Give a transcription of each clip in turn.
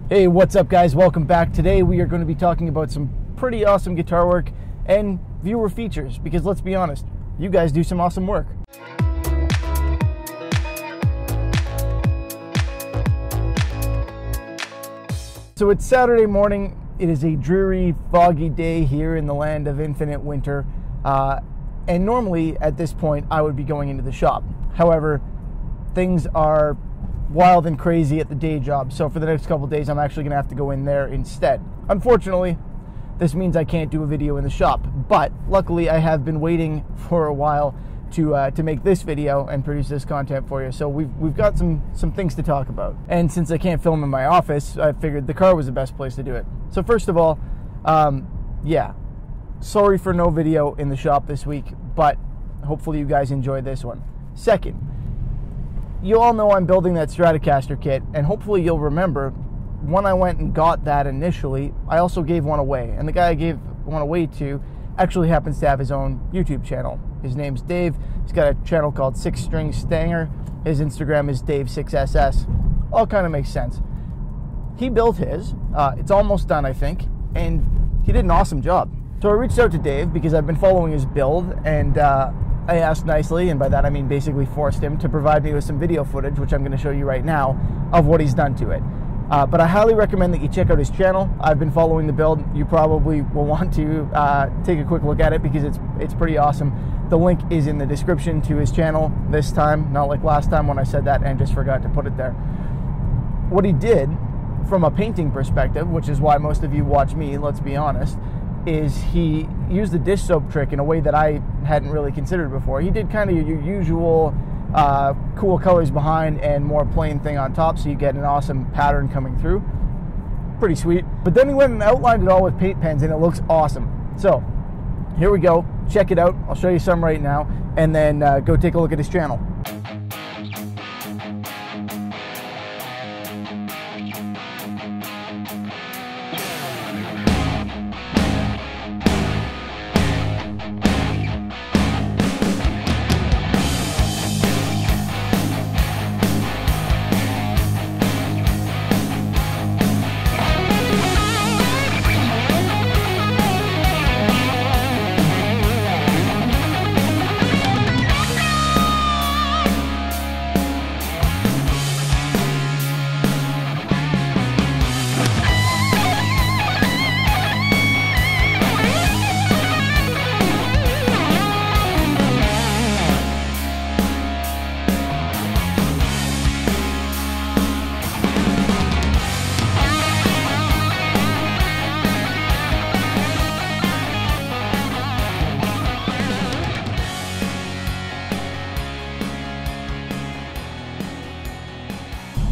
Hey, what's up guys? Welcome back. Today we are going to be talking about some pretty awesome guitar work and viewer features, because let's be honest, you guys do some awesome work. So it's Saturday morning. It is a dreary, foggy day here in the land of infinite winter. And normally at this point I would be going into the shop. However, things are wild and crazy at the day job, so for the next couple days I'm actually gonna have to go in there instead. Unfortunately, this means I can't do a video in the shop, but luckily I have been waiting for a while to make this video and produce this content for you. So we've got some things to talk about, and since I can't film in my office, I figured the car was the best place to do it. So first of all, yeah, sorry for no video in the shop this week, but hopefully you guys enjoyed this one. Second, you all know I'm building that Stratocaster kit, and hopefully you'll remember when I went and got that initially, I also gave one away, and the guy I gave one away to actually happens to have his own YouTube channel. His name's Dave. He's got a channel called 6 String Stanger. His Instagram is Dave6SS. All kind of makes sense. He built his. It's almost done, I think, and he did an awesome job. So I reached out to Dave because I've been following his build, and I asked nicely, and by that I mean basically forced him to provide me with some video footage, which I'm going to show you right now, of what he's done to it. But I highly recommend that you check out his channel. I've been following the build. You probably will want to take a quick look at it because it's pretty awesome. The link is in the description to his channel this time, not like last time when I said that and just forgot to put it there. What he did from a painting perspective, which is why most of you watch me, let's be honest, is he used the dish soap trick in a way that I hadn't really considered before. He did kind of your usual cool colors behind and more plain thing on top, so you get an awesome pattern coming through. Pretty sweet. But then he went and outlined it all with paint pens, and it looks awesome. So here we go. Check it out. I'll show you some right now, and then go take a look at his channel.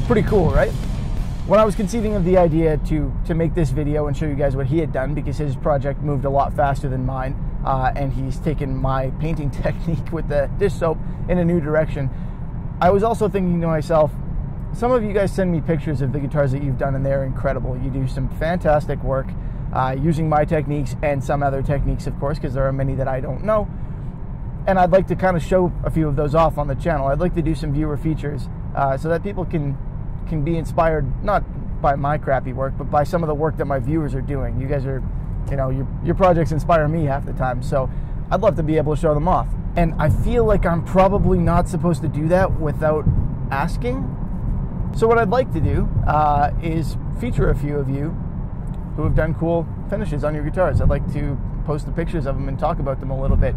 Pretty cool, right? When I was conceiving of the idea to make this video and show you guys what he had done, because his project moved a lot faster than mine, and he's taken my painting technique with the dish soap in a new direction, I was also thinking to myself, some of you guys send me pictures of the guitars that you've done, and they're incredible. You do some fantastic work using my techniques and some other techniques, of course, because there are many that I don't know. And I'd like to kind of show a few of those off on the channel. I'd like to do some viewer features so that people can be inspired, not by my crappy work, but by some of the work that my viewers are doing. You guys are, you know, your projects inspire me half the time, so I'd love to be able to show them off. And I feel like I'm probably not supposed to do that without asking. So what I'd like to do is feature a few of you who have done cool finishes on your guitars. I'd like to post the pictures of them and talk about them a little bit.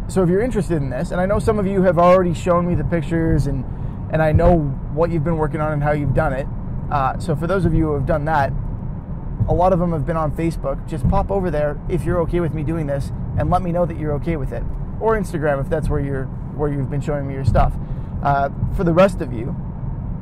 So if you're interested in this, and I know some of you have already shown me the pictures, and I know what you've been working on and how you've done it. So for those of you who have done that, a lot of them have been on Facebook. Just pop over there if you're okay with me doing this, and let me know that you're okay with it. Or Instagram if that's where you've been showing me your stuff. For the rest of you,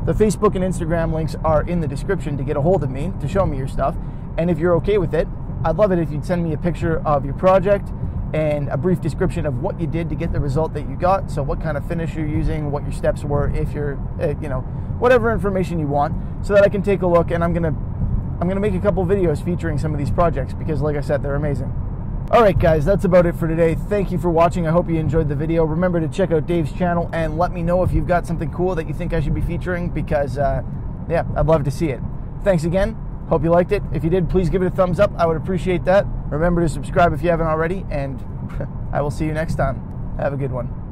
the Facebook and Instagram links are in the description to get a hold of me, to show me your stuff. And if you're okay with it, I'd love it if you'd send me a picture of your project and a brief description of what you did to get the result that you got. So what kind of finish you're using, what your steps were, if you're, you know, whatever information you want, so that I can take a look. And I'm gonna make a couple videos featuring some of these projects because, like I said, they're amazing. Alright guys, that's about it for today. Thank you for watching. I hope you enjoyed the video. Remember to check out Dave's channel and let me know if you've got something cool that you think I should be featuring because, yeah, I'd love to see it. thanks again. Hope you liked it. If you did, please give it a thumbs up. I would appreciate that. Remember to subscribe if you haven't already, and I will see you next time. Have a good one.